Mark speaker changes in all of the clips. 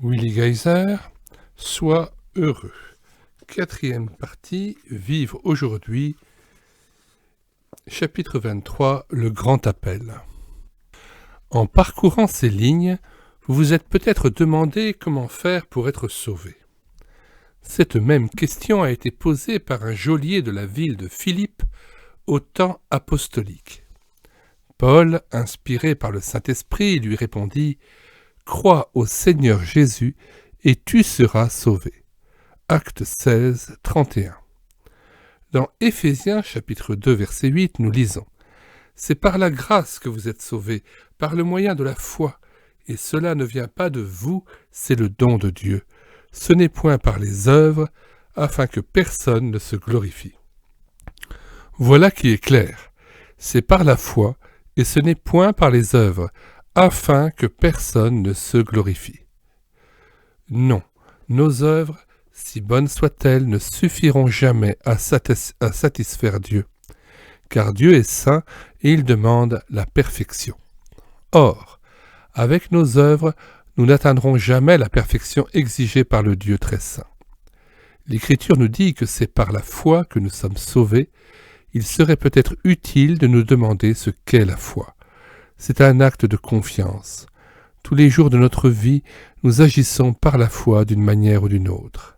Speaker 1: Willi Geiser, sois heureux. Quatrième partie, vivre aujourd'hui. Chapitre 23, le grand appel. En parcourant ces lignes, vous vous êtes peut-être demandé comment faire pour être sauvé. Cette même question a été posée par un geôlier de la ville de Philippe au temps apostolique. Paul, inspiré par le Saint-Esprit, lui répondit « Crois au Seigneur Jésus et tu seras sauvé ». Acte 16, 31. Dans Éphésiens chapitre 2 verset 8, nous lisons « C'est par la grâce que vous êtes sauvés, par le moyen de la foi, et cela ne vient pas de vous, c'est le don de Dieu. Ce n'est point par les œuvres, afin que personne ne se glorifie. » Voilà qui est clair. C'est par la foi, et ce n'est point par les œuvres, afin que personne ne se glorifie. Non, nos œuvres, si bonnes soient-elles, ne suffiront jamais à satisfaire Dieu, car Dieu est saint et il demande la perfection. Or, avec nos œuvres, nous n'atteindrons jamais la perfection exigée par le Dieu très saint. L'Écriture nous dit que c'est par la foi que nous sommes sauvés. Il serait peut-être utile de nous demander ce qu'est la foi. C'est un acte de confiance. Tous les jours de notre vie, nous agissons par la foi d'une manière ou d'une autre.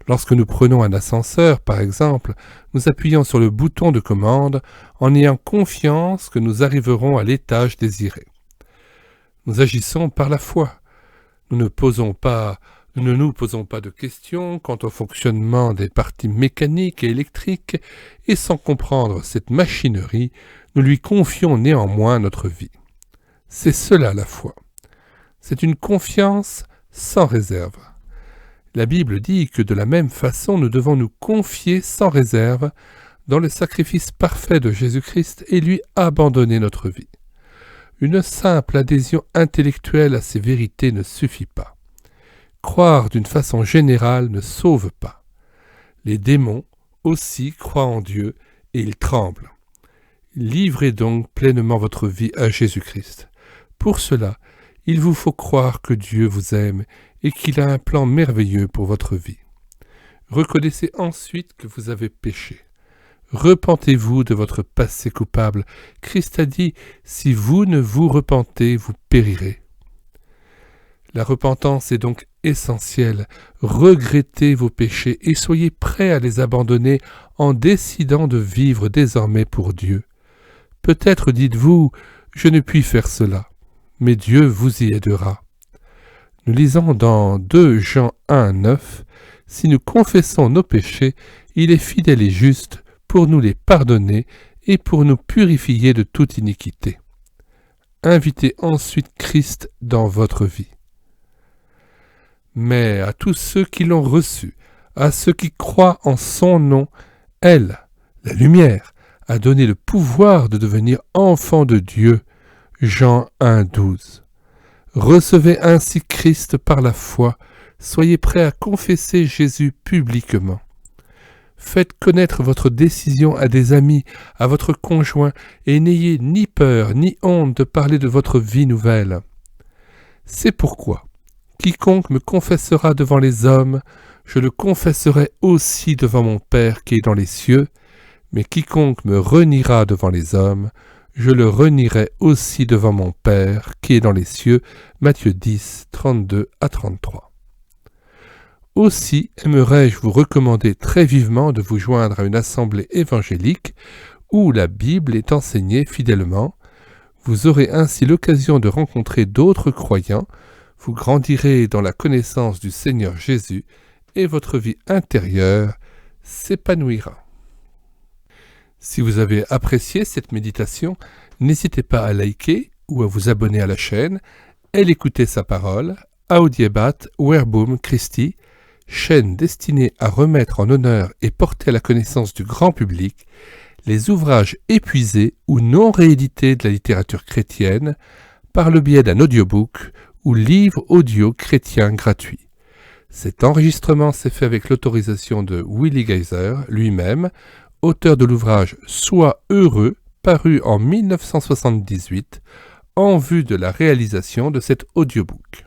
Speaker 1: Lorsque nous prenons un ascenseur, par exemple, nous appuyons sur le bouton de commande en ayant confiance que nous arriverons à l'étage désiré. Nous agissons par la foi. Nous ne nous posons pas de questions quant au fonctionnement des parties mécaniques et électriques, et sans comprendre cette machinerie, nous lui confions néanmoins notre vie. C'est cela la foi. C'est une confiance sans réserve. La Bible dit que de la même façon nous devons nous confier sans réserve dans le sacrifice parfait de Jésus-Christ et lui abandonner notre vie. Une simple adhésion intellectuelle à ces vérités ne suffit pas. Croire d'une façon générale ne sauve pas. Les démons aussi croient en Dieu et ils tremblent. Livrez donc pleinement votre vie à Jésus-Christ. Pour cela, il vous faut croire que Dieu vous aime et qu'il a un plan merveilleux pour votre vie. Reconnaissez ensuite que vous avez péché. Repentez-vous de votre passé coupable. Christ a dit « Si vous ne vous repentez, vous périrez ». La repentance est donc essentielle. Regrettez vos péchés et soyez prêts à les abandonner en décidant de vivre désormais pour Dieu. Peut-être dites-vous « Je ne puis faire cela », mais Dieu vous y aidera. Nous lisons dans 2 Jean 1, 9 « Si nous confessons nos péchés, il est fidèle et juste pour nous les pardonner et pour nous purifier de toute iniquité. » Invitez ensuite Christ dans votre vie. Mais à tous ceux qui l'ont reçu, à ceux qui croient en son nom, elle, la lumière, a donné le pouvoir de devenir enfants de Dieu. Jean 1, 12. Recevez ainsi Christ par la foi, soyez prêts à confesser Jésus publiquement. Faites connaître votre décision à des amis, à votre conjoint, et n'ayez ni peur ni honte de parler de votre vie nouvelle. C'est pourquoi, quiconque me confessera devant les hommes, je le confesserai aussi devant mon Père qui est dans les cieux, mais quiconque me reniera devant les hommes, je le renierai aussi devant mon Père qui est dans les cieux. Matthieu 10, 32 à 33. Aussi aimerais-je vous recommander très vivement de vous joindre à une assemblée évangélique où la Bible est enseignée fidèlement. Vous aurez ainsi l'occasion de rencontrer d'autres croyants, vous grandirez dans la connaissance du Seigneur Jésus et votre vie intérieure s'épanouira. Si vous avez apprécié cette méditation, n'hésitez pas à liker ou à vous abonner à la chaîne. Elle écoutait sa parole, Audiebat Verbum Christi, chaîne destinée à remettre en honneur et porter à la connaissance du grand public les ouvrages épuisés ou non réédités de la littérature chrétienne par le biais d'un audiobook ou livre audio chrétien gratuit. Cet enregistrement s'est fait avec l'autorisation de Willi Geiser lui-même, auteur de l'ouvrage « Sois heureux » paru en 1978, en vue de la réalisation de cet audiobook.